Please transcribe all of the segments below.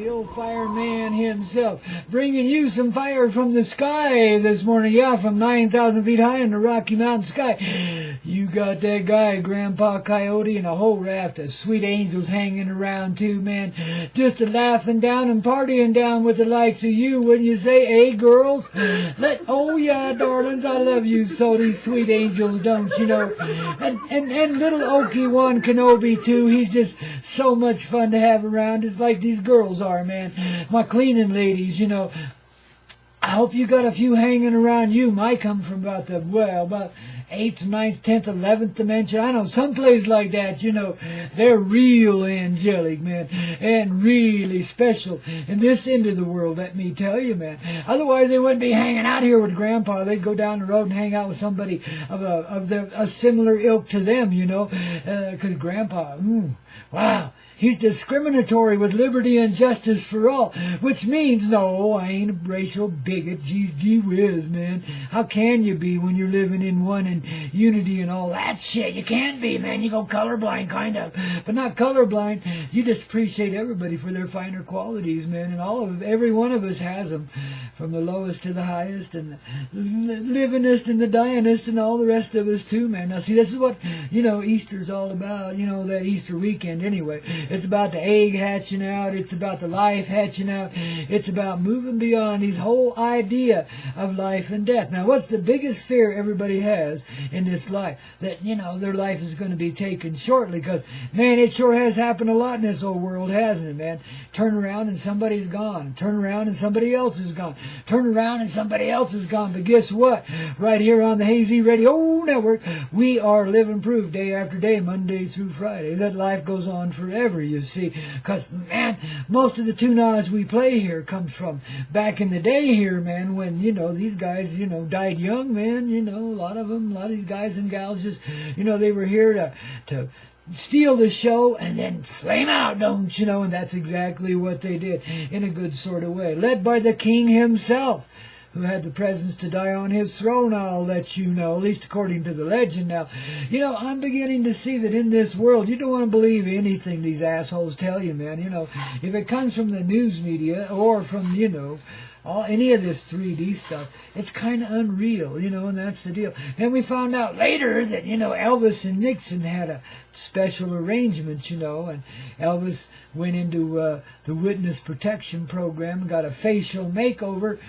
the old fireman himself, bringing you some fire from the sky this morning. Yeah, from 9,000 feet high in the Rocky Mountain sky. You got that guy, Grandpa Coyote, and a whole raft of sweet angels hanging around too, man. Just a laughing down and partying down with the likes of you, wouldn't you say, eh, girls? Oh yeah, darlings, I love you so, these sweet angels, don't you know? And little Okie One Kenobi too. He's just so much fun to have around. It's like these girls are, man. My cleaning ladies, you know. I hope you got a few hanging around you. Might come from about 8th, 9th, 10th, 11th dimension. I know some place like that, you know, they're real angelic, man, and really special in this end of the world, let me tell you, man. Otherwise, they wouldn't be hanging out here with Grandpa. They'd go down the road and hang out with somebody of a similar ilk to them, you know, because Grandpa, wow. He's discriminatory with liberty and justice for all, which means, no, I ain't a racial bigot. Gee whiz, man. How can you be when you're living in one and unity and all that shit? You can't be, man. You go colorblind, kind of. But not colorblind. You just appreciate everybody for their finer qualities, man. And every one of us has them, from the lowest to the highest, and the livingest and the dyingest, and all the rest of us too, man. Now, see, this is what, you know, Easter's all about, you know, that Easter weekend anyway. It's about the egg hatching out. It's about the life hatching out. It's about moving beyond these whole idea of life and death. Now, what's the biggest fear everybody has in this life? That, you know, their life is going to be taken shortly, because, man, it sure has happened a lot in this old world, hasn't it, man? Turn around and somebody's gone. Turn around and somebody else is gone. Turn around and somebody else is gone. But guess what? Right here on the Hazy Radio Network, we are living proof day after day, Monday through Friday, that life goes on forever, you see. Because, man, most of the tune-ons we play here comes from back in the day here, man, when, you know, these guys, you know, died young, man. You know, a lot of these guys and gals just, you know, they were here to steal the show and then flame out, don't you know? And that's exactly what they did in a good sort of way. Led by the king himself, who had the presence to die on his throne, I'll let you know, at least according to the legend. Now, you know, I'm beginning to see that in this world, you don't want to believe anything these assholes tell you, man. You know, if it comes from the news media or from, you know, any of this 3D stuff, it's kind of unreal, you know, and that's the deal. And we found out later that, you know, Elvis and Nixon had a special arrangement, you know, and Elvis went into the witness protection program and got a facial makeover.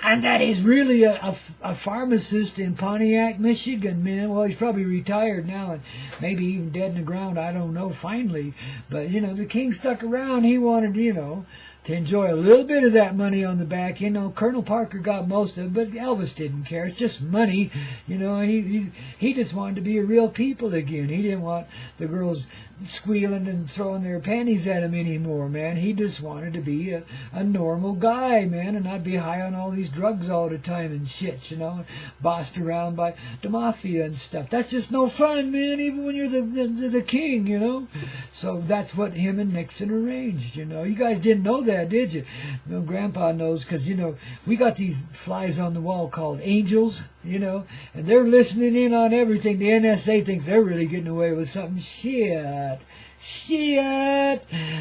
And that he's really a pharmacist in Pontiac, Michigan, man. Well, he's probably retired now and maybe even dead in the ground. I don't know, finally. But, you know, the king stuck around. He wanted, you know, to enjoy a little bit of that money on the back. You know, Colonel Parker got most of it, but Elvis didn't care. It's just money. You know, he just wanted to be a real people again. He didn't want the girls squealing and throwing their panties at him anymore, man. He just wanted to be a normal guy, man, and not be high on all these drugs all the time and shit, you know, bossed around by the mafia and stuff. That's just no fun, man, even when you're the king, you know. So that's what him and Nixon arranged, you know. You guys didn't know that, did you? You know, Grandpa knows, because, you know, we got these flies on the wall called angels, you know, and they're listening in on everything. The NSA thinks they're really getting away with something. Shit.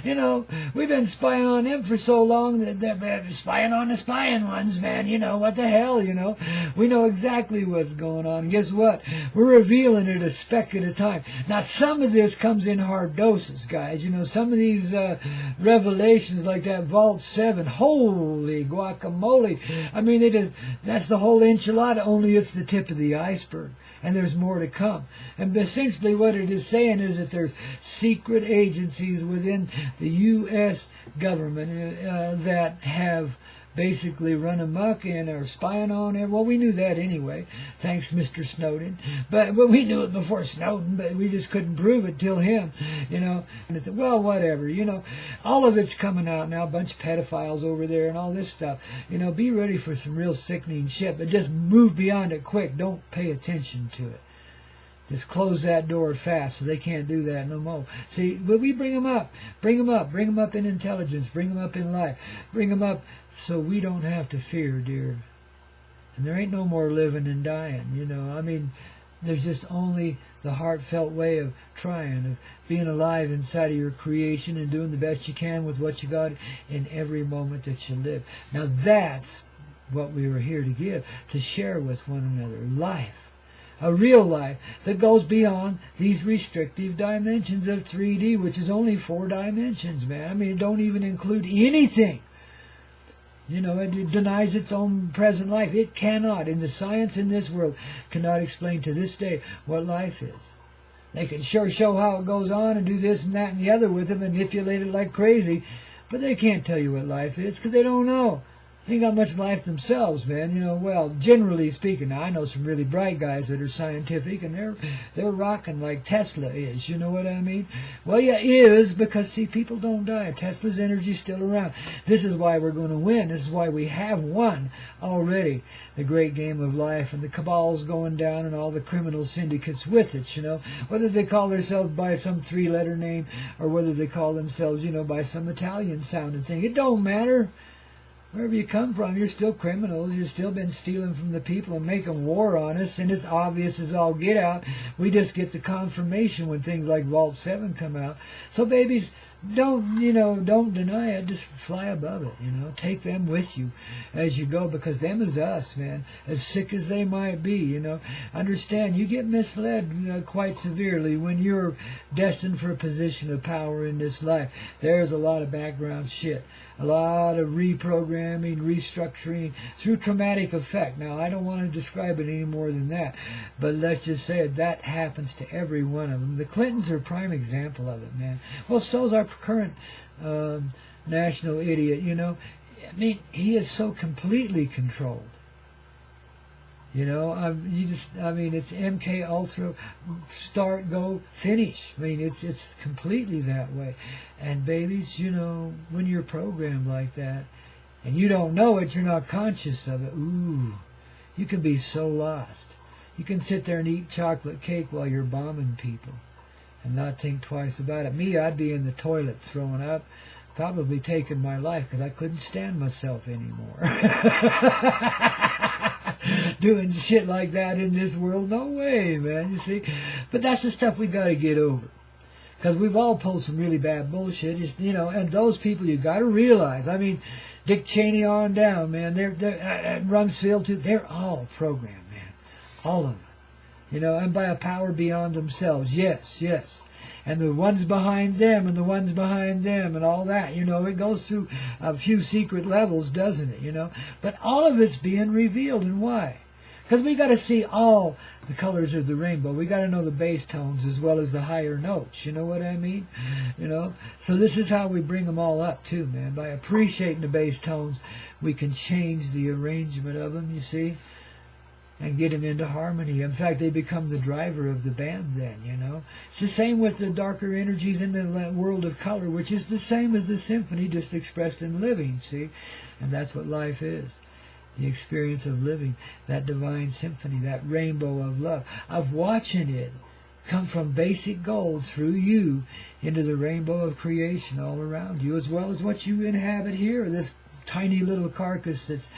You know, we've been spying on them for so long that they're spying on the spying ones, man. You know, what the hell, you know. We know exactly what's going on. And guess what? We're revealing it a speck at a time. Now, some of this comes in hard doses, guys. You know, some of these revelations like that Vault 7, holy guacamole. I mean, that's the whole enchilada, only it's the tip of the iceberg. And there's more to come. And essentially what it is saying is that there's secret agencies within the U.S. government that have basically run amok and are spying on it. Well, we knew that anyway, thanks Mr. Snowden. But we knew it before Snowden, but we just couldn't prove it till him, you know. And it's, well, whatever, you know. All of it's coming out now, a bunch of pedophiles over there and all this stuff. You know, be ready for some real sickening shit, but just move beyond it quick. Don't pay attention to it. Just close that door fast so they can't do that no more. See, but we bring them up in intelligence, bring them up in life, bring them up so we don't have to fear, dear. And there ain't no more living and dying, you know. I mean, there's just only the heartfelt way of trying, of being alive inside of your creation and doing the best you can with what you got in every moment that you live. Now that's what we were here to give, to share with one another. Life. A real life that goes beyond these restrictive dimensions of 3D, which is only 4 dimensions, man. I mean, it don't even include anything. You know, it denies its own present life. It cannot, and the science in this world cannot explain to this day what life is. They can sure show how it goes on and do this and that and the other with it, manipulate it like crazy, but they can't tell you what life is because they don't know. They ain't got much life themselves, man. You know, well, generally speaking, now I know some really bright guys that are scientific, and they're rocking like Tesla is. You know what I mean? Well, yeah, is because see, people don't die. Tesla's energy's still around. This is why we're going to win. This is why we have won already the great game of life, and the cabal's going down, and all the criminal syndicates with it. You know, whether they call themselves by some 3-letter name or whether they call themselves, you know, by some Italian-sounding thing, it don't matter. Wherever you come from, you're still criminals. You've still been stealing from the people and making war on us, and it's obvious as all get out. We just get the confirmation when things like Vault 7 come out. So babies, don't deny it. Just fly above it, you know. Take them with you as you go, because them is us, man. As sick as they might be, you know. Understand, you get misled quite severely when you're destined for a position of power in this life. There's a lot of background shit. A lot of reprogramming, restructuring through traumatic effect. Now, I don't want to describe it any more than that, but let's just say that happens to every one of them. The Clintons are a prime example of it, man. Well, so's our current national idiot, you know. I mean, he is so completely controlled. You know, it's MK Ultra, start, go, finish. I mean, it's completely that way. And babies, you know, when you're programmed like that, and you don't know it, you're not conscious of it, ooh, you can be so lost. You can sit there and eat chocolate cake while you're bombing people and not think twice about it. Me, I'd be in the toilet throwing up, probably taking my life because I couldn't stand myself anymore. Doing shit like that in this world, no way, man, you see. But that's the stuff we got to get over. Because we've all pulled some really bad bullshit, you know, and those people you got to realize, I mean, Dick Cheney on down, man, they're Rumsfeld too, they're all programmed, man, all of them, you know, and by a power beyond themselves, yes, and the ones behind them and the ones behind them and all that, you know, it goes through a few secret levels, doesn't it, you know, but all of it's being revealed, and why? Because we got to see all the colors of the rainbow. We got to know the bass tones as well as the higher notes. You know what I mean? You know? So this is how we bring them all up too, man. By appreciating the bass tones, we can change the arrangement of them, you see, and get them into harmony. In fact, they become the driver of the band then, you know. It's the same with the darker energies in the world of color, which is the same as the symphony, just expressed in living, see? And that's what life is. The experience of living, that divine symphony, that rainbow of love, of watching it come from basic gold through you into the rainbow of creation all around you, as well as what you inhabit here, this tiny little carcass that's,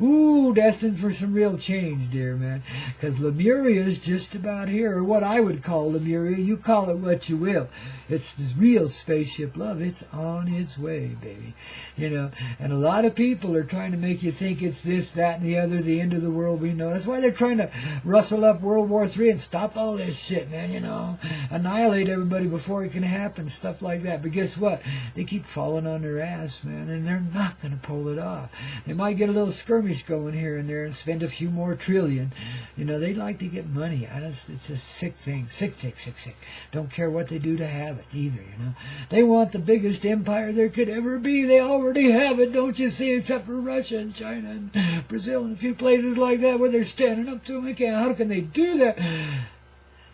ooh, destined for some real change, dear man. Because Lemuria's just about here, or what I would call Lemuria. You call it what you will. It's this real spaceship love. It's on its way, baby. You know, and a lot of people are trying to make you think it's this, that, and the other, the end of the world we know. That's why they're trying to rustle up World War III and stop all this shit, man, you know. Annihilate everybody before it can happen, stuff like that. But guess what? They keep falling on their ass, man, and they're not going to pull it off. They might get a little skirmish going here and there and spend a few more trillion. You know, they like to get money. It's a sick thing. Sick. Don't care what they do to have it either, you know. They want the biggest empire there could ever be. They already have it, don't you see, except for Russia and China and Brazil and a few places like that where they're standing up to them. How can they do that?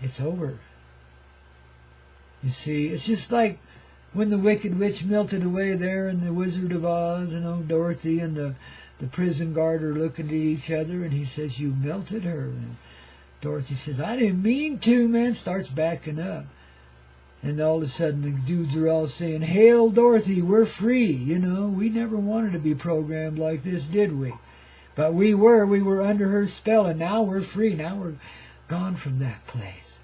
It's over. You see, it's just like when the Wicked Witch melted away there in the Wizard of Oz, you know, Dorothy and the prison guard are looking at each other, and he says, you melted her. And Dorothy says, I didn't mean to, man. Starts backing up. And all of a sudden, the dudes are all saying, Hail, Dorothy, we're free. You know, we never wanted to be programmed like this, did we? But we were under her spell, and now we're free. Now we're gone from that place.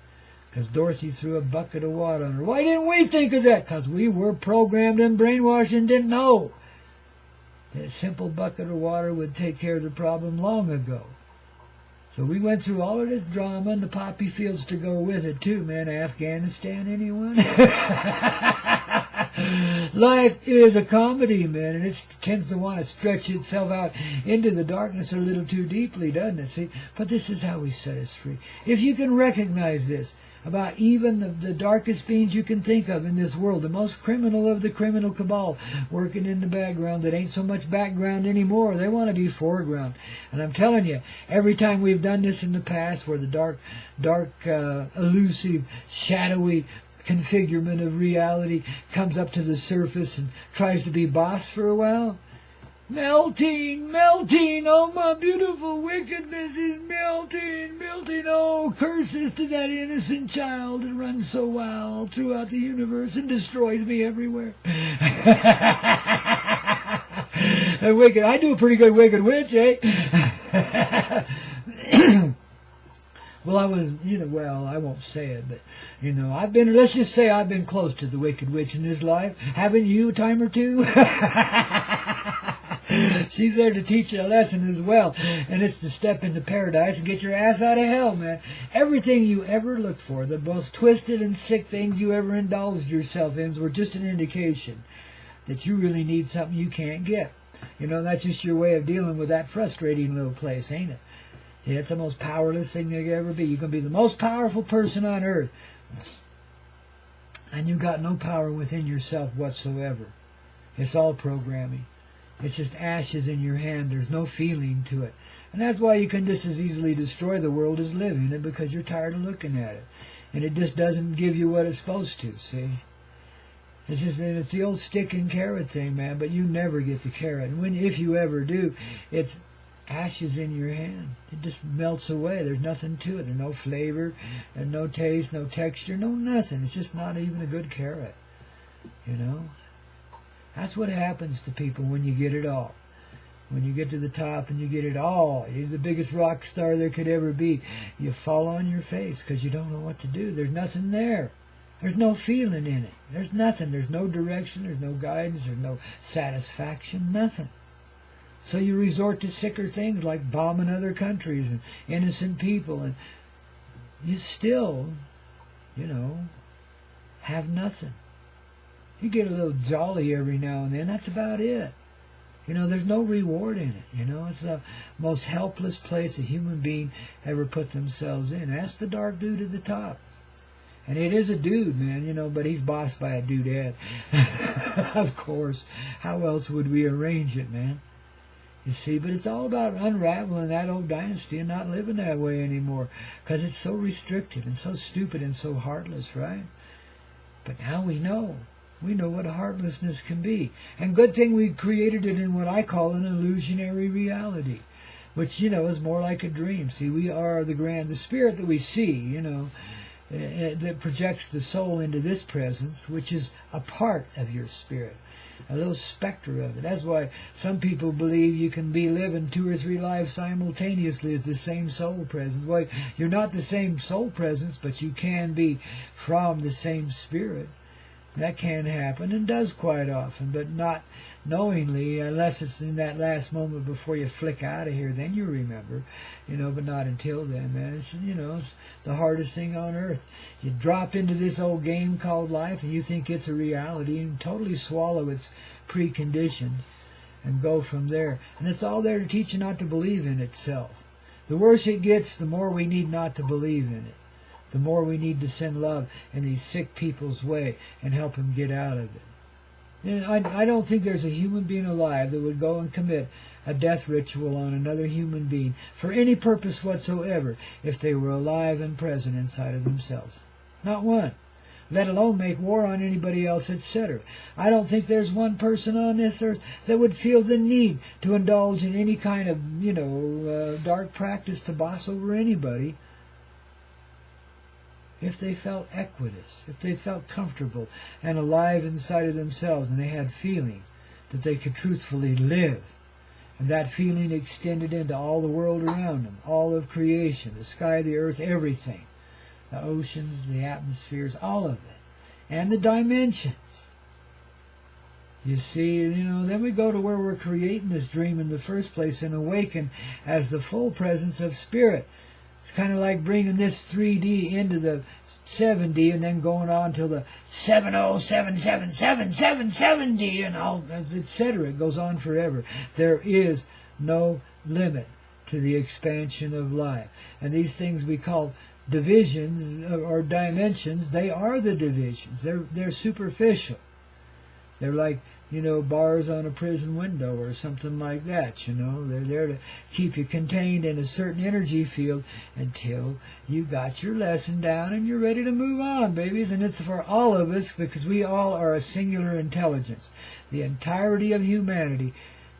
because Dorothy threw a bucket of water on her. Why didn't we think of that? Because we were programmed and brainwashed and didn't know that a simple bucket of water would take care of the problem long ago. So we went through all of this drama and the poppy fields to go with it too, man. Afghanistan, anyone? Life is a comedy, man, and it tends to want to stretch itself out into the darkness a little too deeply, doesn't it? See, but this is how we set us free. If you can recognize this about even the darkest beings you can think of in this world, the most criminal of the criminal cabal working in the background that ain't so much background anymore. They want to be foreground. And I'm telling you, every time we've done this in the past where the dark, elusive, shadowy configurement of reality comes up to the surface and tries to be boss for a while, melting, oh my beautiful wickedness is melting, oh curses to that innocent child that runs so wild throughout the universe and destroys me everywhere. Wicked, I do a pretty good Wicked Witch, eh? Well, I was, well, I won't say it, but, let's just say I've been close to the Wicked Witch in this life. Haven't you a time or two? She's there to teach you a lesson as well, and it's to step into paradise and get your ass out of hell, man. Everything you ever looked for, the most twisted and sick things you ever indulged yourself in, were just an indication that you really need something you can't get. That's just your way of dealing with that frustrating little place, ain't it? Yeah, it's the most powerless thing there could ever be. You can be the most powerful person on earth, and you've got no power within yourself whatsoever. It's all programming. It's just ashes in your hand. There's no feeling to it. And that's why you can just as easily destroy the world as live in it, because you're tired of looking at it. And it just doesn't give you what it's supposed to, see? It's the old stick and carrot thing, man, but you never get the carrot. And if you ever do, it's ashes in your hand. It just melts away. There's nothing to it. There's no flavor, and no taste, no texture, no nothing. It's just not even a good carrot, That's what happens to people when you get it all. When you get to the top and you get it all, you're the biggest rock star there could ever be. You fall on your face because you don't know what to do. There's nothing there. There's no feeling in it. There's nothing. There's no direction. There's no guidance. There's no satisfaction. Nothing. So you resort to sicker things like bombing other countries and innocent people, and you still, have nothing. You get a little jolly every now and then. That's about it. There's no reward in it. It's the most helpless place a human being ever put themselves in. That's the dark dude at the top. And it is a dude, man, but he's bossed by a dudette. Of course. How else would we arrange it, man? You see, but it's all about unraveling that old dynasty and not living that way anymore, because it's so restricted and so stupid and so heartless, right? But now we know. We know what heartlessness can be. And good thing we created it in what I call an illusionary reality, which, is more like a dream. See, we are the spirit that we see, that projects the soul into this presence, which is a part of your spirit. A little specter of it. That's why some people believe you can be living 2 or 3 lives simultaneously as the same soul presence. Well, you're not the same soul presence, but you can be from the same spirit. That can happen and does quite often, but not knowingly, unless it's in that last moment before you flick out of here. Then you remember, but not until then, man. It's the hardest thing on earth. You drop into this old game called life and you think it's a reality and totally swallow its preconditions and go from there. And it's all there to teach you not to believe in itself. The worse it gets, the more we need not to believe in it. The more we need to send love in these sick people's way and help them get out of it. I don't think there's a human being alive that would go and commit a death ritual on another human being for any purpose whatsoever if they were alive and present inside of themselves. Not one. Let alone make war on anybody else, etc. I don't think there's one person on this earth that would feel the need to indulge in any kind of, dark practice to boss over anybody if they felt equitous, if they felt comfortable and alive inside of themselves and they had feeling that they could truthfully live. And that feeling extended into all the world around them, all of creation, the sky, the earth, everything. the oceans, the atmospheres, all of it, and the dimensions. You see, then we go to where we're creating this dream in the first place and awaken as the full presence of spirit. It's kind of like bringing this 3D into the 7D and then going on till the 7077777D and all, etc. It goes on forever. There is no limit to the expansion of life. And these things we call divisions or dimensions, they are the divisions. They're superficial. They're like, bars on a prison window or something like that, They're there to keep you contained in a certain energy field until you got your lesson down and you're ready to move on, babies. And it's for all of us because we all are a singular intelligence. The entirety of humanity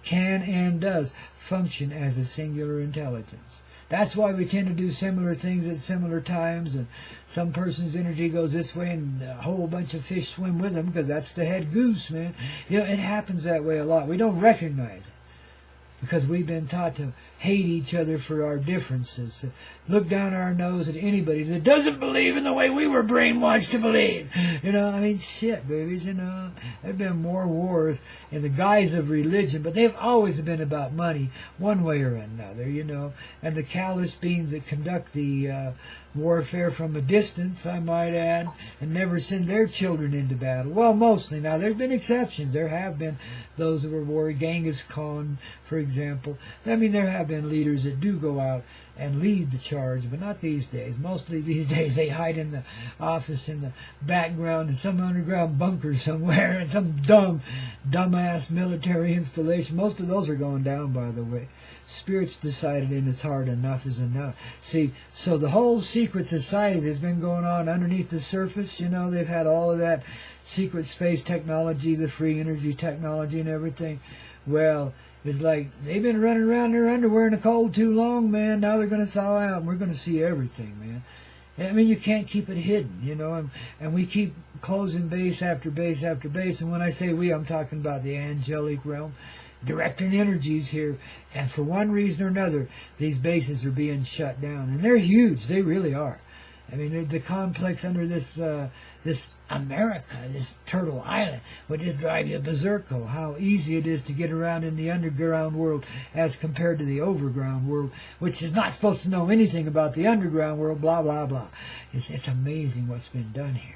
can and does function as a singular intelligence. That's why we tend to do similar things at similar times, and some person's energy goes this way and a whole bunch of fish swim with them because that's the head goose, man. It happens that way a lot. We don't recognize it because we've been taught to hate each other for our differences, to look down our nose at anybody that doesn't believe in the way we were brainwashed to believe. Shit, babies, there have been more wars in the guise of religion, but they've always been about money, one way or another, and the callous beings that conduct the warfare from a distance, I might add, and never send their children into battle. Well, mostly. Now, there have been exceptions. There have been those that were warring. Genghis Khan, for example. There have been leaders that do go out and lead the charge, but not these days. Mostly these days they hide in the office in the background in some underground bunker somewhere in some dumbass military installation. Most of those are going down, by the way. Spirit's decided in its heart enough is enough. See, so the whole secret society that's been going on underneath the surface, they've had all of that secret space technology, the free energy technology and everything. Well, it's like they've been running around in their underwear in the cold too long, man. Now they're going to thaw out and we're going to see everything, man. You can't keep it hidden, and we keep closing base after base after base. And when I say we, I'm talking about the angelic realm. Directing energies here, and for one reason or another, these bases are being shut down, and they're huge. They really are. The complex under this America, this Turtle Island, would just drive you berserko. How easy it is to get around in the underground world as compared to the overground world, which is not supposed to know anything about the underground world. Blah blah blah. It's amazing what's been done here.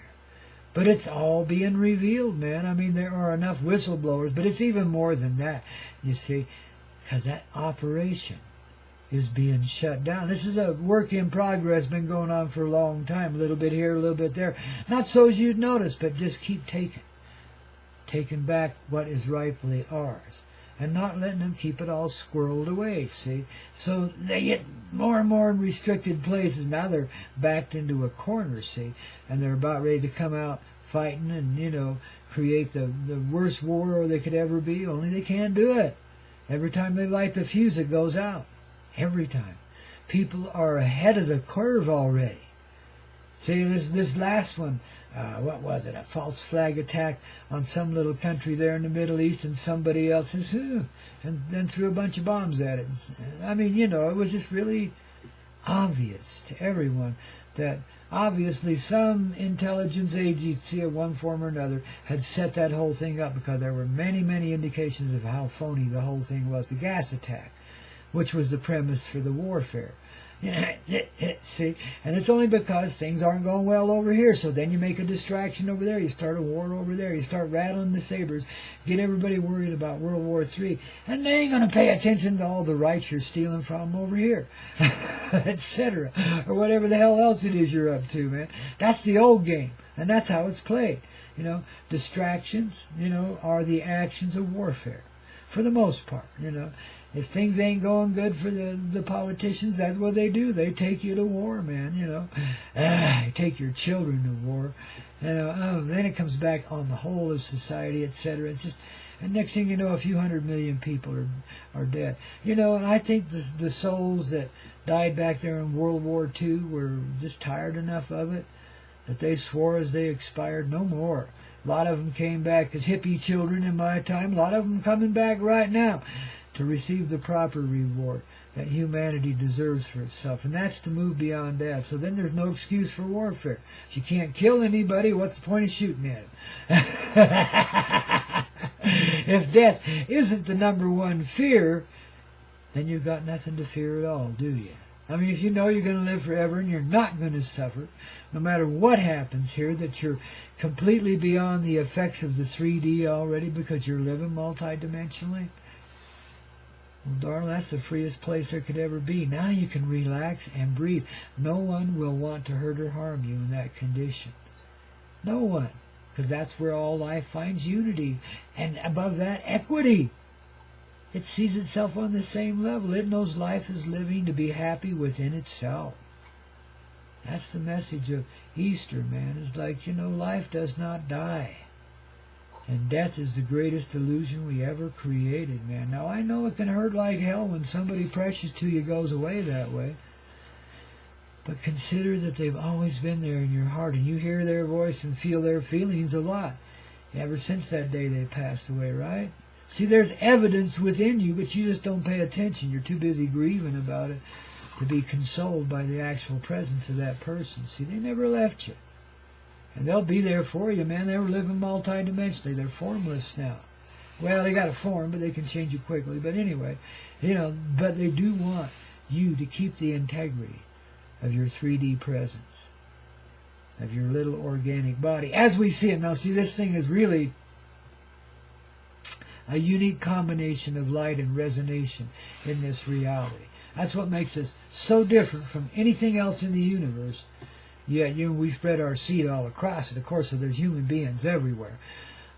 But it's all being revealed, man. There are enough whistleblowers, but it's even more than that, you see, because that operation is being shut down. This is a work in progress, been going on for a long time, a little bit here, a little bit there. Not so as you'd notice, but just keep taking back what is rightfully ours, and not letting them keep it all squirreled away, see? So they get more and more in restricted places. Now they're backed into a corner, see? And they're about ready to come out fighting and, create the worst war they could ever be, only they can't do it. Every time they light the fuse, it goes out. Every time. People are ahead of the curve already. See, this last one, what was it? A false flag attack on some little country there in the Middle East, and somebody else says, and then threw a bunch of bombs at it. It was just really obvious to everyone that obviously some intelligence agency of one form or another had set that whole thing up, because there were many, many indications of how phony the whole thing was. The gas attack, which was the premise for the warfare. See, and it's only because things aren't going well over here. So then you make a distraction over there. You start a war over there. You start rattling the sabers, get everybody worried about World War III, and they ain't going to pay attention to all the rights you're stealing from over here, etc., or whatever the hell else it is you're up to, man. That's the old game, and that's how it's played. Distractions, are the actions of warfare, for the most part. If things ain't going good for the politicians, that's what they do. They take you to war, man, They take your children to war. Then it comes back on the whole of society, etc. It's just, and next thing you know, a few 100 million people are dead. And I think the souls that died back there in World War II were just tired enough of it that they swore as they expired, no more. A lot of them came back as hippie children in my time. A lot of them coming back right now to receive the proper reward. that humanity deserves for itself, and that's to move beyond death. So then there's no excuse for warfare. If you can't kill anybody, what's the point of shooting at them? If death isn't the number one fear, then you've got nothing to fear at all, do you? I mean, if you know you're going to live forever and you're not going to suffer, no matter what happens here, that you're completely beyond the effects of the 3D already because you're living multidimensionally, well, darling, that's the freest place there could ever be. Now you can relax and breathe. No one will want to hurt or harm you in that condition. No one. Because that's where all life finds unity. And above that, equity. It sees itself on the same level. It knows life is living to be happy within itself. That's the message of Easter, man. It's like, life does not die. And death is the greatest illusion we ever created, man. Now, I know it can hurt like hell when somebody precious to you goes away that way. But consider that they've always been there in your heart, and you hear their voice and feel their feelings a lot. Ever since that day they passed away, right? See, there's evidence within you, but you just don't pay attention. You're too busy grieving about it to be consoled by the actual presence of that person. See, they never left you. And they'll be there for you, man. They were living multidimensionally. They're formless now. Well, they got a form, but they can change it quickly. But anyway, but they do want you to keep the integrity of your 3D presence, of your little organic body, as we see it. Now, see, this thing is really a unique combination of light and resonation in this reality. That's what makes us so different from anything else in the universe. Yeah, we spread our seed all across it. Of course, so there's human beings everywhere.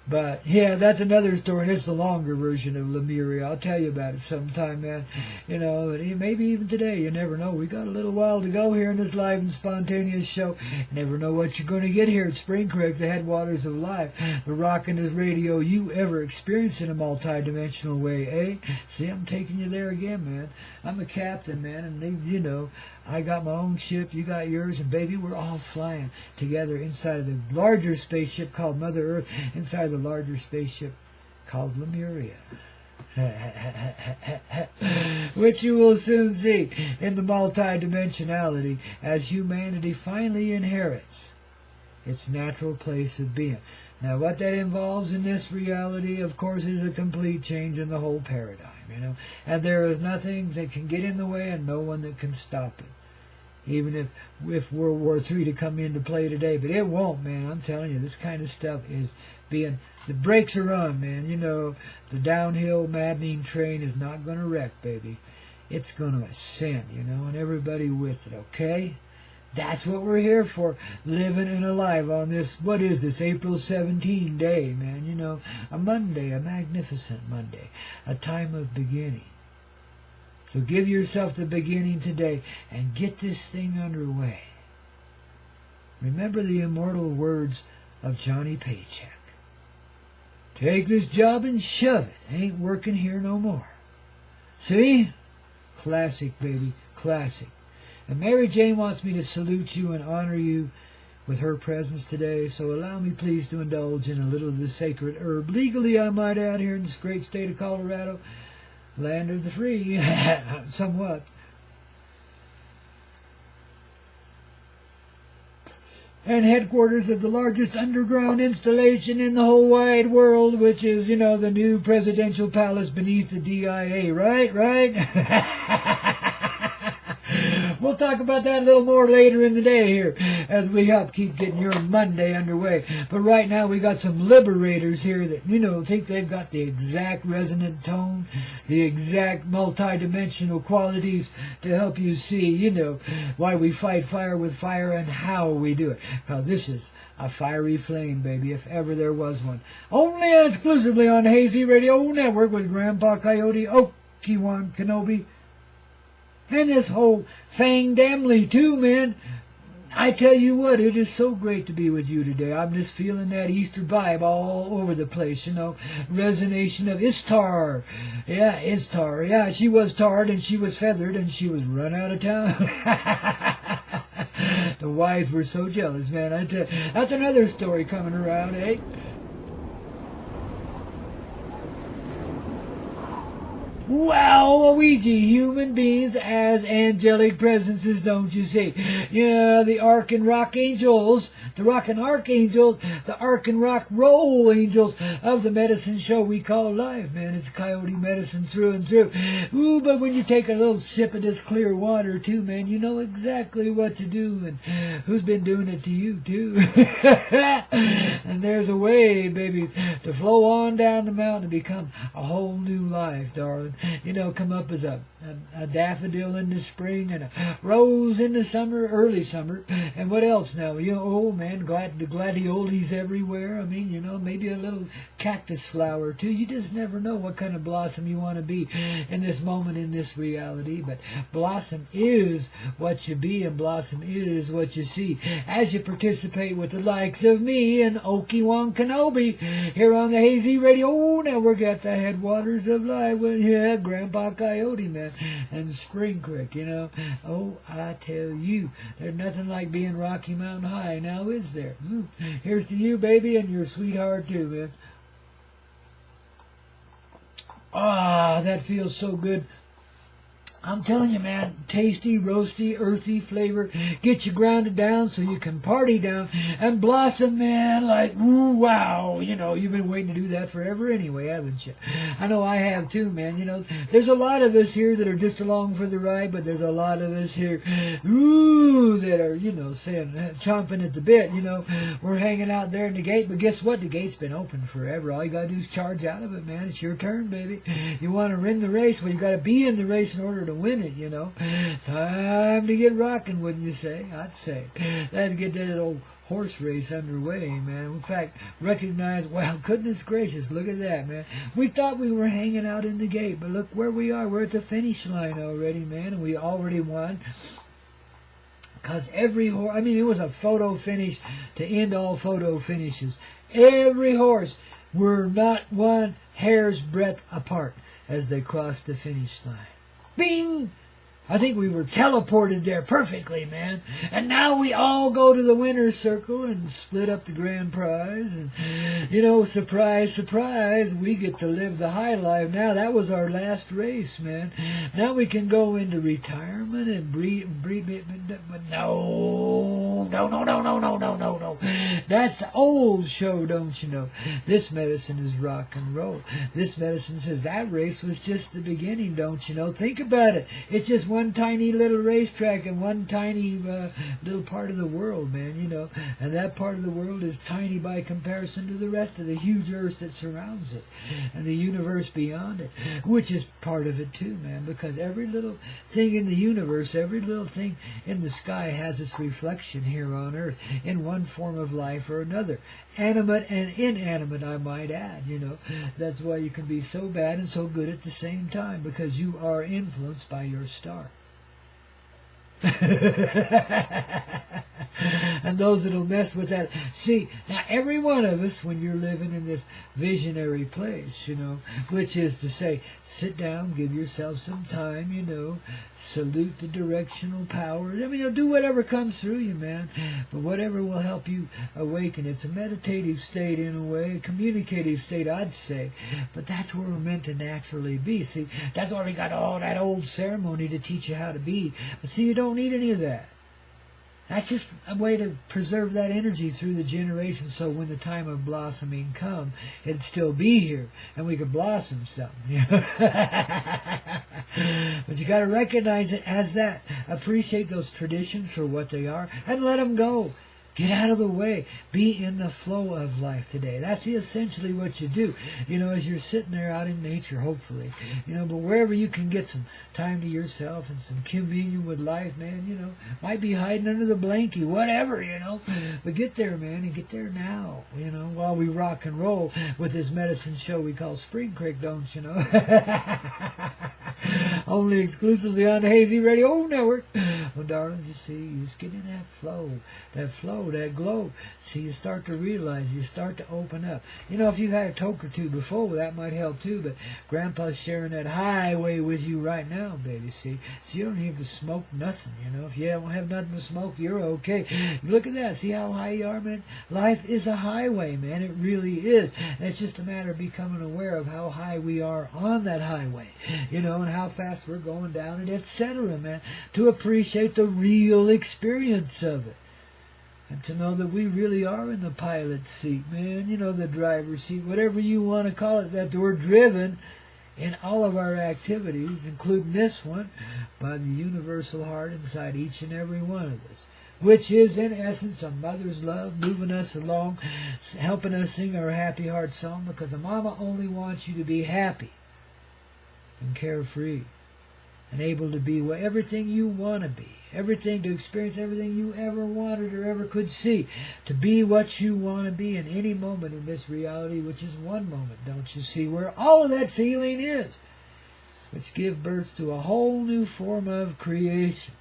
But, yeah, that's another story, and it's the longer version of Lemuria. I'll tell you about it sometime, man. Maybe even today. You never know. We got a little while to go here in this live and spontaneous show. You never know what you're going to get here at Spring Creek, the headwaters of life. The rockin'est radio you ever experienced in a multi-dimensional way, eh? See, I'm taking you there again, man. I'm a captain, man, and I got my own ship, you got yours, and baby, we're all flying together inside of the larger spaceship called Mother Earth, inside of the larger spaceship called Lemuria. Which you will soon see in the multidimensionality as humanity finally inherits its natural place of being. Now, what that involves in this reality, of course, is a complete change in the whole paradigm, And there is nothing that can get in the way and no one that can stop it. Even if World War III to come into play today. But it won't, man. I'm telling you, this kind of stuff is the brakes are on, man. The downhill maddening train is not going to wreck, baby. It's going to ascend, and everybody with it, okay? That's what we're here for, living and alive on this, what is this, April 17 day, man, a Monday, a magnificent Monday, a time of beginning. So give yourself the beginning today and get this thing underway. Remember the immortal words of Johnny Paycheck. Take this job and shove it. Ain't working here no more. See? Classic, baby, classic. And Mary Jane wants me to salute you and honor you with her presence today, so allow me please to indulge in a little of the sacred herb, legally I might add, here in this great state of Colorado, land of the free, somewhat. And headquarters of the largest underground installation in the whole wide world, which is, the new presidential palace beneath the DIA, right? We'll talk about that a little more later in the day here as we keep getting your Monday underway. But right now we got some liberators here that, think they've got the exact resonant tone, the exact multidimensional qualities to help you see, why we fight fire with fire and how we do it. Because this is a fiery flame, baby, if ever there was one. Only and exclusively on Hazy Radio Network with Grandpaw Coyote, Obi-Wan Kenobi, and this whole Fang Damley too, man. I tell you what, it is so great to be with you today. I'm just feeling that Easter vibe all over the place, Resonation of Istar. Yeah, Istar. Yeah, she was tarred and she was feathered and she was run out of town. The wives were so jealous, man. I tell you, that's another story coming around, eh? Wow, Ouija, human beings as angelic presences, don't you see? Yeah, the Ark and Rock Angels, the Rock and Archangels, the Ark and Rock Roll Angels of the medicine show we call life, man. It's Coyote medicine through and through. Ooh, but when you take a little sip of this clear water, too, man, you know exactly what to do, and who's been doing it to you, too. And there's a way, baby, to flow on down the mountain and become a whole new life, darling. You know, come up as a daffodil in the spring and a rose in the summer, early summer. And what else now? You know, oh man, the gladiolus everywhere. I mean, you know, maybe a little cactus flower too. You just never know what kind of blossom you want to be in this moment, in this reality. But blossom is what you be, and blossom is what you see as you participate with the likes of me and Obi-Wan Kenobi here on the Hazy Radio. Oh, now we're at the headwaters of life with, yeah, Grandpa Coyote, man, and Spring Creek, you know. Oh, I tell you, there's nothing like being Rocky Mountain High, now is there? Here's to you, baby, and your sweetheart too, man. Ah, that feels so good. I'm telling you, man, tasty, roasty, earthy flavor. Get you grounded down so you can party down and blossom, man, like, ooh, wow. You know, you've been waiting to do that forever anyway, haven't you? I know I have too, man. You know, there's a lot of us here that are just along for the ride, but there's a lot of us here, ooh, that are, you know, saying, chomping at the bit, you know. We're hanging out there in the gate, but guess what? The gate's been open forever. All you got to do is charge out of it, man. It's your turn, baby. You want to win the race? Well, you got to be in the race in order to win it, you know. Time to get rocking, wouldn't you say? I'd say. Let's get that old horse race underway, man. In fact, recognize, wow, goodness gracious, look at that, man. We thought we were hanging out in the gate, but look where we are. We're at the finish line already, man, and we already won. Because every horse, I mean, it was a photo finish to end all photo finishes. Every horse were not one hair's breadth apart as they crossed the finish line. Bing! I think we were teleported there perfectly, man. And now we all go to the winner's circle and split up the grand prize. And, you know, surprise, surprise, we get to live the high life now. That was our last race, man. Now we can go into retirement and breed, but no. That's the old show, don't you know? This medicine is rock and roll. This medicine says that race was just the beginning, don't you know? Think about it. It's just one tiny little racetrack in one tiny little part of the world, man, you know. And that part of the world is tiny by comparison to the rest of the huge earth that surrounds it and the universe beyond it, which is part of it too, man, because every little thing in the universe, every little thing in the sky has its reflection here on earth in one form of life or another. Animate and inanimate, I might add, you know. That's why you can be so bad and so good at the same time, because you are influenced by your star. And those that'll mess with that. See, now every one of us, when you're living in this visionary place, you know, which is to say, sit down, give yourself some time, you know, salute the directional power. I mean, you know, do whatever comes through you, man, but whatever will help you awaken. It's a meditative state in a way, a communicative state, I'd say, but that's where we're meant to naturally be. See, that's why we got all that old ceremony to teach you how to be, but see, you don't need any of that. That's just a way to preserve that energy through the generations, so when the time of blossoming come, it'd still be here, and we could blossom something. But you got to recognize it as that. Appreciate those traditions for what they are, and let them go. Get out of the way. Be in the flow of life today. That's essentially what you do, you know, as you're sitting there out in nature, hopefully. You know, but wherever you can get some time to yourself and some communion with life, man, you know, might be hiding under the blankie, whatever, you know. But get there, man, and get there now, you know, while we rock and roll with this medicine show we call Spring Creek, don't you know? Only exclusively on the Hazy Radio Network. Well, darlings, you see, you just get in that flow, that glow. See, you start to realize, you start to open up. You know, if you've had a toke or two before, well, that might help too, but Grandpa's sharing that highway with you right now, baby, see? So you don't need to smoke nothing, you know? If you don't have nothing to smoke, you're okay. Look at that. See how high you are, man? Life is a highway, man. It really is. And it's just a matter of becoming aware of how high we are on that highway, you know, and how fast we're going down it, etc., man, to appreciate the real experience of it. And to know that we really are in the pilot seat, man, you know, the driver's seat, whatever you want to call it, that we're driven in all of our activities, including this one, by the universal heart inside each and every one of us, which is, in essence, a mother's love, moving us along, helping us sing our happy heart song, because a mama only wants you to be happy and carefree and able to be everything you want to be, everything, to experience everything you ever wanted or ever could see, to be what you want to be in any moment in this reality, which is one moment, don't you see, where all of that feeling is, which give birth to a whole new form of creation.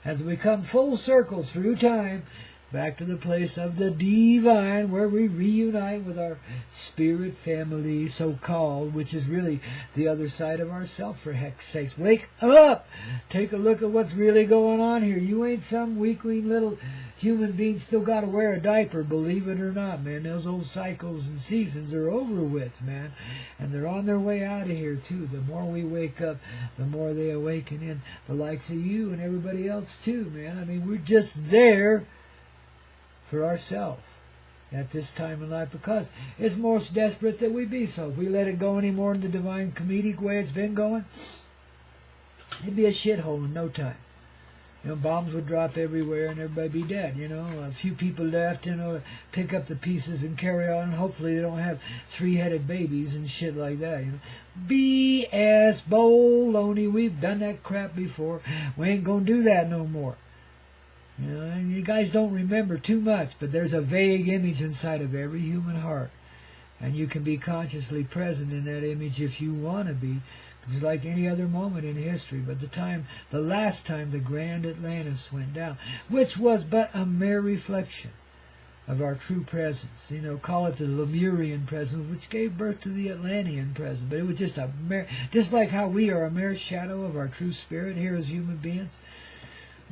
As we come full circle through time, back to the place of the divine, where we reunite with our spirit family, so-called, which is really the other side of ourself, for heck's sakes. Wake up! Take a look at what's really going on here. You ain't some weakling little human being still got to wear a diaper, believe it or not, man. Those old cycles and seasons are over with, man. And they're on their way out of here, too. The more we wake up, the more they awaken in the likes of you and everybody else, too, man. I mean, we're just there for ourselves at this time in life, because it's most desperate that we be so. If we let it go any more in the divine comedic way it's been going, it'd be a shithole in no time. You know, bombs would drop everywhere and everybody be dead, you know. A few people left, you know, pick up the pieces and carry on, and hopefully they don't have three-headed babies and shit like that, you know. BS, baloney, we've done that crap before. We ain't gonna do that no more. You know, and you guys don't remember too much, but there's a vague image inside of every human heart. And you can be consciously present in that image if you want to be. It's like any other moment in history, but the last time the Grand Atlantis went down, which was but a mere reflection of our true presence. You know, call it the Lemurian presence, which gave birth to the Atlantean presence. But it was just just like how we are a mere shadow of our true spirit here as human beings.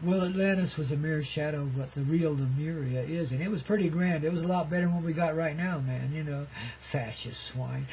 Well, Atlantis was a mere shadow of what the real Lemuria is, and it was pretty grand. It was a lot better than what we got right now, man, you know. Fascist swine.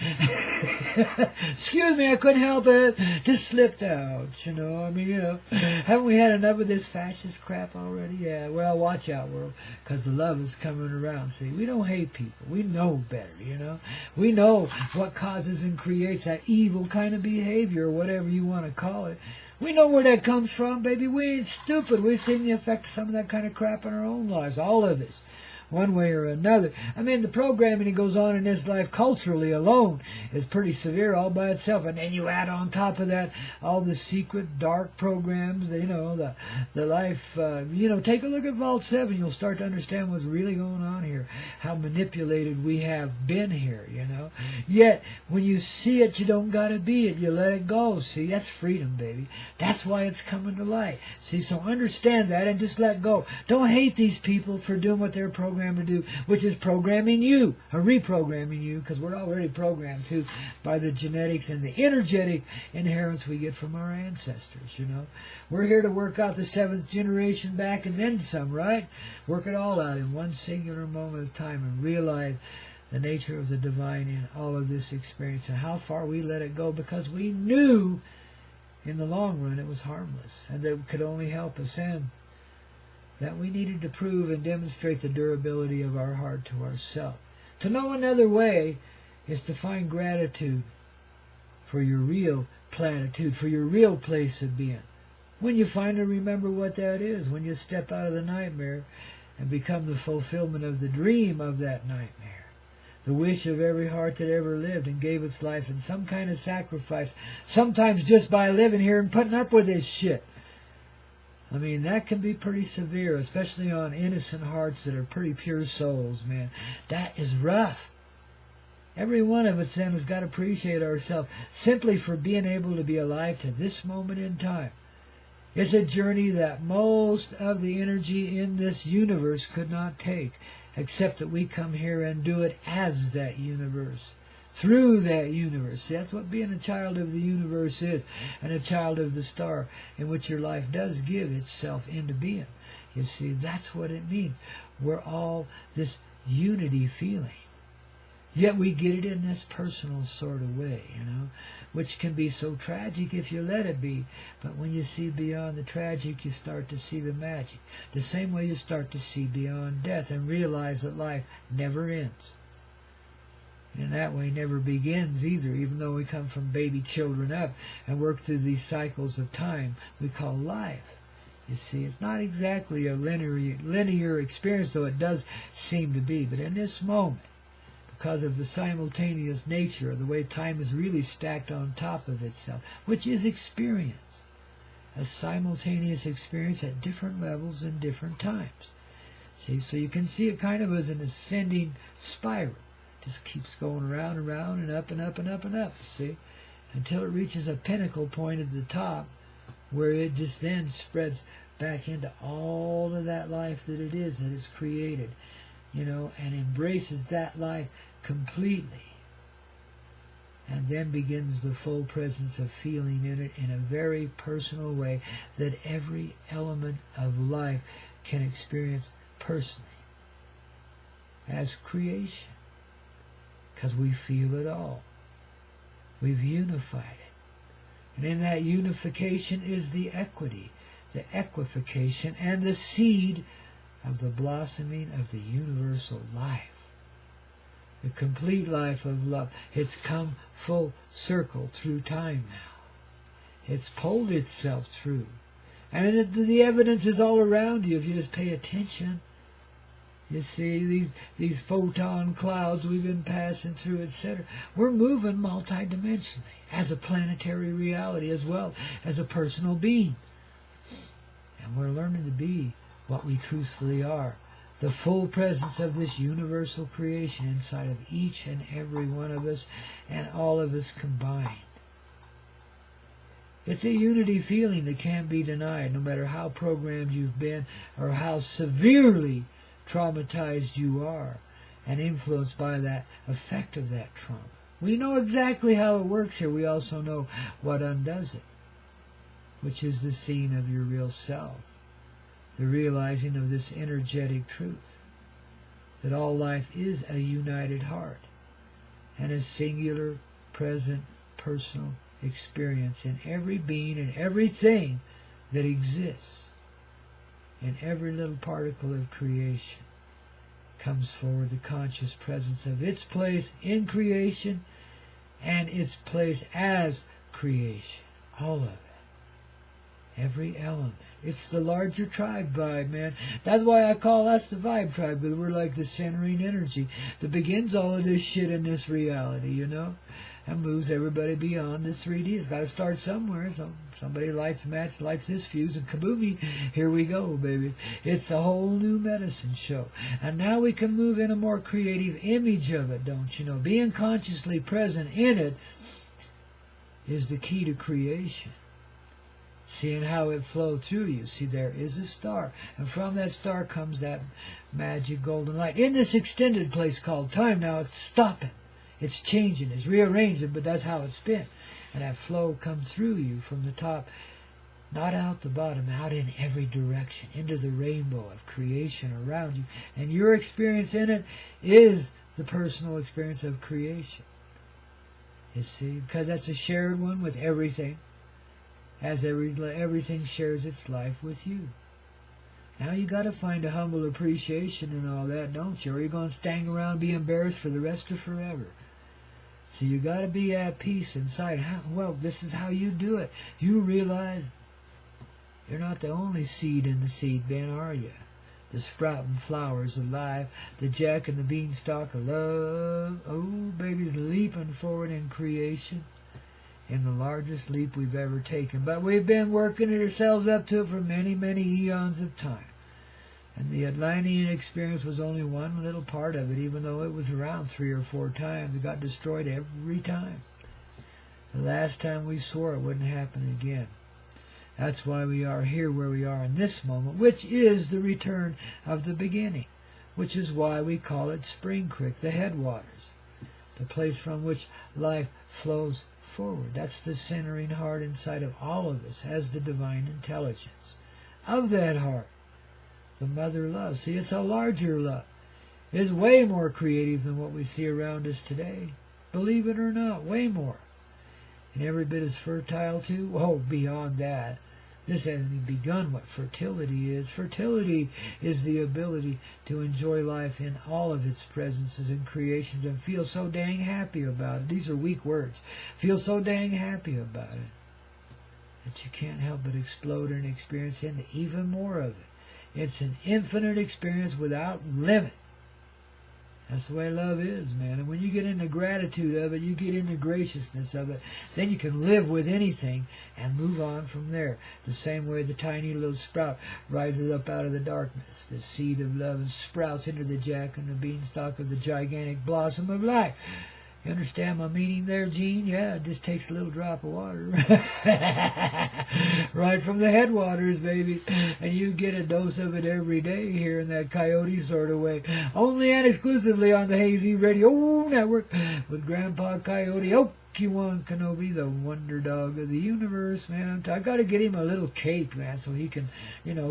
Excuse me, I couldn't help it. Just slipped out, you know. I mean, you know, haven't we had enough of this fascist crap already? Yeah, well, watch out, world, because the love is coming around. See, we don't hate people. We know better, you know. We know what causes and creates that evil kind of behavior, or whatever you want to call it. We know where that comes from, baby. We ain't stupid. We've seen the effect of some of that kind of crap in our own lives, all of us, one way or another. I mean, the programming that goes on in this life culturally alone is pretty severe all by itself. And then you add on top of that all the secret, dark programs, you know, the life, you know, take a look at Vault 7. You'll start to understand what's really going on here, how manipulated we have been here, you know. Yet, when you see it, you don't got to be it. You let it go. See, that's freedom, baby. That's why it's coming to light. See, so understand that and just let go. Don't hate these people for doing what they're programmed to do, which is programming you, or reprogramming you, because we're already programmed too by the genetics and the energetic inherence we get from our ancestors, you know. We're here to work out the seventh generation back and then some, right? Work it all out in one singular moment of time and realize the nature of the divine in all of this experience and how far we let it go, because we knew in the long run it was harmless and that it could only help us in. That we needed to prove and demonstrate the durability of our heart to ourselves. To know another way is to find gratitude for your real platitude, for your real place of being. When you finally remember what that is, when you step out of the nightmare and become the fulfillment of the dream of that nightmare, the wish of every heart that ever lived and gave its life in some kind of sacrifice, sometimes just by living here and putting up with this shit. I mean, that can be pretty severe, especially on innocent hearts that are pretty pure souls, man. That is rough. Every one of us then has got to appreciate ourselves simply for being able to be alive to this moment in time. It's a journey that most of the energy in this universe could not take, except that we come here and do it as that universe, through that universe. That's what being a child of the universe is, and a child of the star, in which your life does give itself into being. You see, that's what it means. We're all this unity feeling. Yet we get it in this personal sort of way, which can be so tragic if you let it be. But when you see beyond the tragic, you start to see the magic. The same way you start to see beyond death and realize that life never ends. And that way never begins either, even though we come from baby children up and work through these cycles of time we call life. You see, it's not exactly a linear experience, though it does seem to be. But in this moment, because of the simultaneous nature of the way time is really stacked on top of itself, which is experience, a simultaneous experience at different levels and different times. See, so you can see it kind of as an ascending spiral. Just keeps going around and around and up and up and up and up, see, until it reaches a pinnacle point at the top, where it just then spreads back into all of that life that it is, that it's created, and embraces that life completely. And then begins the full presence of feeling in it in a very personal way that every element of life can experience personally as creation. Because we feel it all. We've unified it. And in that unification is the equity, the equification, and the seed of the blossoming of the universal life. The complete life of love. It's come full circle through time now. It's pulled itself through. And the evidence is all around you if you just pay attention. You see, these photon clouds we've been passing through, etc. We're moving multidimensionally as a planetary reality as well as a personal being. And we're learning to be what we truthfully are. The full presence of this universal creation inside of each and every one of us and all of us combined. It's a unity feeling that can't be denied, no matter how programmed you've been or how severely traumatized you are and influenced by that effect of that trauma. We know exactly how it works here. We also know what undoes it, which is the seeing of your real self, the realizing of this energetic truth, that all life is a united heart and a singular, present, personal experience in every being and everything that exists. In every little particle of creation comes forward the conscious presence of its place in creation and its place as creation. All of it. Every element. It's the larger tribe vibe, man. That's why I call us the vibe tribe, because we're like the centering energy that begins all of this shit in this reality, and moves everybody beyond this 3D. It's got to start somewhere. So somebody lights a match, lights this fuse, and kaboom, here we go, baby. It's a whole new medicine show. And now we can move in a more creative image of it, don't you know? Being consciously present in it is the key to creation. Seeing how it flowed through you. See, there is a star. And from that star comes that magic golden light. In this extended place called time, now it's stopping. It's changing, it's rearranging, but that's how it's been. And that flow comes through you from the top, not out the bottom, out in every direction, into the rainbow of creation around you. And your experience in it is the personal experience of creation. You see, because that's a shared one with everything, as everything shares its life with you. Now you got to find a humble appreciation in all that, don't you? Or you're going to stand around and be embarrassed for the rest of forever. So you got to be at peace inside. Well, this is how you do it. You realize you're not the only seed in the seed bin, are you? The sprouting flowers of life, the jack and the beanstalk of love. Oh, baby's leaping forward in creation in the largest leap we've ever taken. But we've been working ourselves up to it for many, many eons of time. And the Atlantean experience was only one little part of it, even though it was around 3 or 4 times. It got destroyed every time. The last time we swore it wouldn't happen again. That's why we are here where we are in this moment, which is the return of the beginning, which is why we call it Spring Creek, the headwaters, the place from which life flows forward. That's the centering heart inside of all of us as the divine intelligence. Of that heart, the mother love. See, it's a larger love. It's way more creative than what we see around us today. Believe it or not, way more. And every bit as fertile too. Oh, beyond that. This hasn't even begun what fertility is. Fertility is the ability to enjoy life in all of its presences and creations and feel so dang happy about it. These are weak words. Feel so dang happy about it that you can't help but explode and experience into even more of it. It's an infinite experience without limit. That's the way love is, man. And when you get into gratitude of it, you get into graciousness of it, then you can live with anything and move on from there. The same way the tiny little sprout rises up out of the darkness, the seed of love, and sprouts into the jack and the beanstalk of the gigantic blossom of life. You understand my meaning there, Gene? Yeah, it just takes a little drop of water. Right from the headwaters, baby. And you get a dose of it every day here in that Coyote sort of way. Only and exclusively on the Hazy Radio Network with Grandpa Coyote. Obi-Wan Kenobi, the wonder dog of the universe, man. I got to get him a little cape, man, so he can,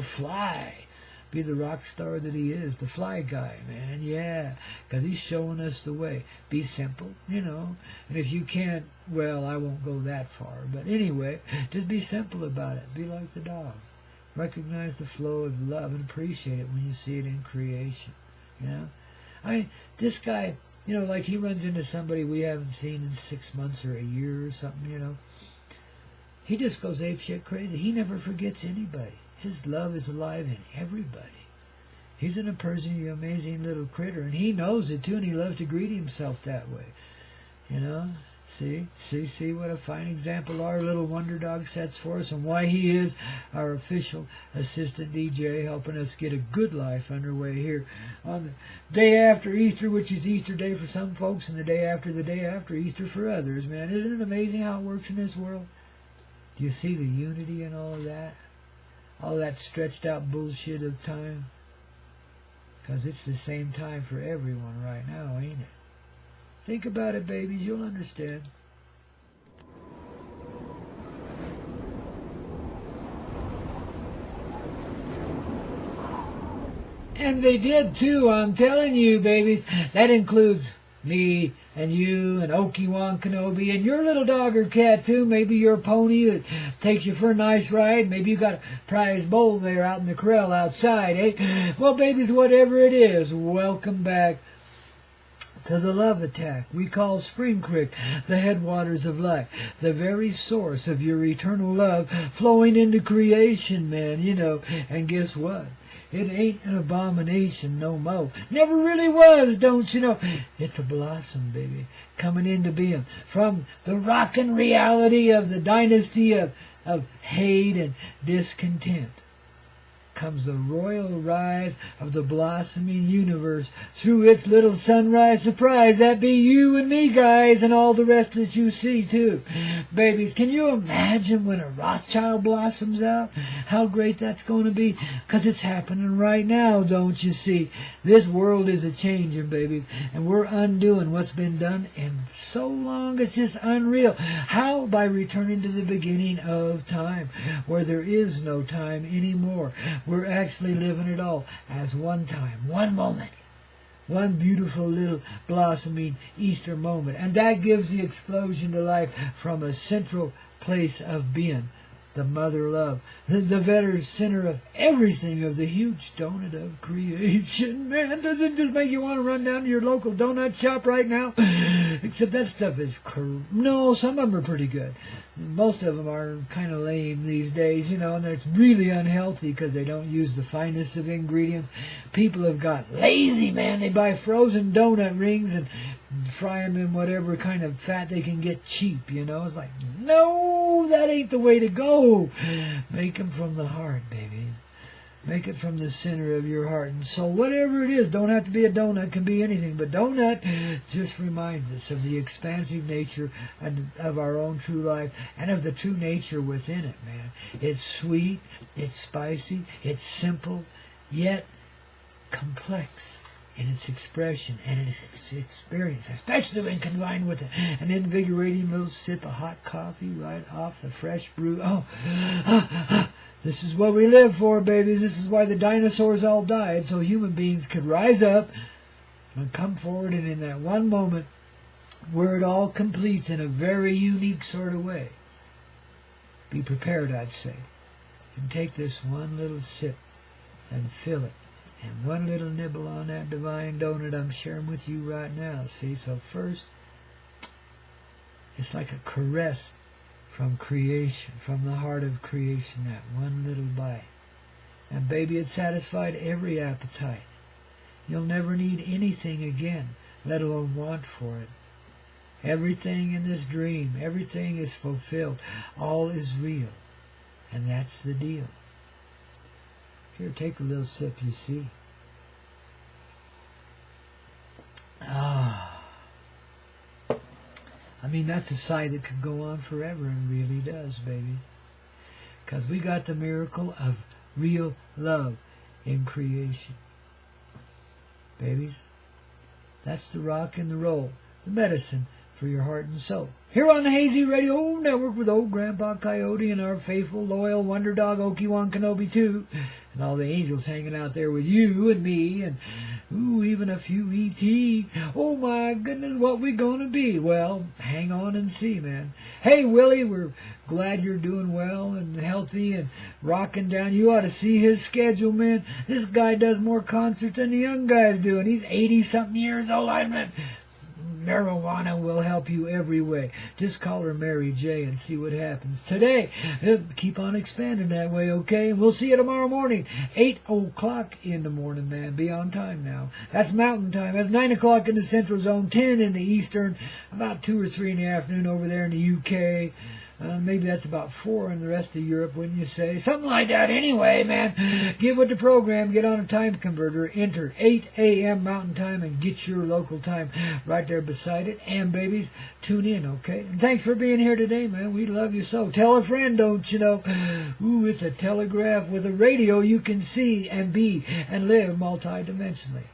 fly. Be the rock star that he is, the fly guy, man, yeah, because he's showing us the way. Be simple, and if you can't, well, I won't go that far, but anyway, just be simple about it. Be like the dog. Recognize the flow of love and appreciate it when you see it in creation, I mean, this guy, like he runs into somebody we haven't seen in 6 months or a year or something, he just goes apeshit crazy. He never forgets anybody. His love is alive in everybody. He's an amazing little critter, and he knows it too, and he loves to greet himself that way. See what a fine example our little wonder dog sets for us, and why he is our official assistant DJ, helping us get a good life underway here on the day after Easter, which is Easter Day for some folks, and the day after Easter for others, man. Isn't it amazing how it works in this world? Do you see the unity in all of that? All that stretched out bullshit of time? Because it's the same time for everyone right now, ain't it? Think about it, babies. You'll understand. And they did too, I'm telling you, babies. That includes me and you and Obi-Wan Kenobi and your little dog or cat too. Maybe your pony that takes you for a nice ride. Maybe you got a prize bull there out in the corral outside, eh? Well, babies, whatever it is, welcome back to the love attack we call Spring Creek, the headwaters of life, the very source of your eternal love flowing into creation, man, And guess what? It ain't an abomination no more. Never really was, don't you know? It's a blossom, baby, coming into being from the rockin' reality of the dynasty of hate and discontent. Comes the royal rise of the blossoming universe through its little sunrise surprise. That be you and me, guys, and all the rest that you see, too. Babies, can you imagine when a Rothschild blossoms out? How great that's going to be? Because it's happening right now, don't you see? This world is a-changing, baby, and we're undoing what's been done in so long. It's just unreal. How? By returning to the beginning of time, where there is no time anymore. We're actually living it all as one time, one moment, one beautiful little blossoming Easter moment. And that gives the explosion to life from a central place of being, the mother love, the very center of everything, of the huge donut of creation. Man, does it just make you want to run down to your local donut shop right now? Except that stuff is no, some of them are pretty good. Most of them are kind of lame these days, and they're really unhealthy because they don't use the finest of ingredients. People have got lazy, man. They buy frozen donut rings and fry them in whatever kind of fat they can get cheap, It's like, no, that ain't the way to go. Make them from the heart, baby. Make it from the center of your heart and soul. Whatever it is, don't have to be a donut, can be anything. But donut just reminds us of the expansive nature of our own true life and of the true nature within it, man. It's sweet, it's spicy, it's simple, yet complex in its expression and its experience, especially when combined with an invigorating little sip of hot coffee right off the fresh brew. This is what we live for, babies. This is why the dinosaurs all died, so human beings could rise up and come forward, and in that one moment where it all completes in a very unique sort of way, be prepared, I'd say, and take this one little sip and fill it. And one little nibble on that divine donut I'm sharing with you right now. See, so first, it's like a caress from creation, from the heart of creation, that one little bite. And baby, it satisfied every appetite. You'll never need anything again, let alone want for it. Everything in this dream, everything is fulfilled. All is real. And that's the deal. Here, take a little sip, you see. I mean, that's a sight that could go on forever, and really does, baby. Because we got the miracle of real love in creation. Babies, that's the rock and the roll, the medicine for your heart and soul. Here on the Hazy Radio Network with old Grandpa Coyote and our faithful, loyal wonder dog Oki-Wan Kenobi too, and all the angels hanging out there with you and me, and even a few E.T. Oh my goodness, what we gonna be? Well, hang on and see, man. Hey, Willie, we're glad you're doing well and healthy and rocking down. You ought to see his schedule, man. This guy does more concerts than the young guys do, and he's 80-something years old. Marijuana will help you every way. Just call her Mary J and see what happens. Today, keep on expanding that way, okay? We'll see you tomorrow morning, 8 o'clock in the morning, man. Be on time now. That's Mountain Time. That's 9 o'clock in the Central Zone, 10 in the Eastern, about 2 or 3 in the afternoon over there in the UK. Maybe that's about 4 in the rest of Europe, wouldn't you say? Something like that anyway, man. Get with the program. Get on a time converter. Enter 8 a.m. Mountain Time and get your local time right there beside it. And, babies, tune in, okay? And thanks for being here today, man. We love you so. Tell a friend, don't you know? Ooh, it's a telegraph with a radio you can see and be and live multidimensionally.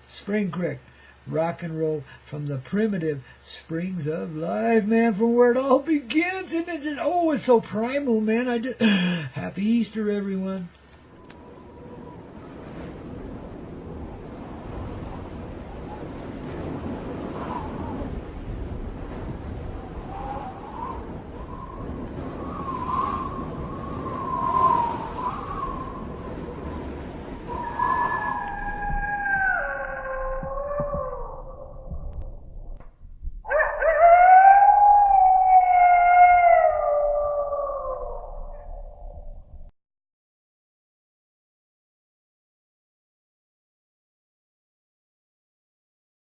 Spring Creek. Rock and roll from the primitive springs of life, man, from where it all begins. And it's just, it's so primal, man. Happy Easter, everyone.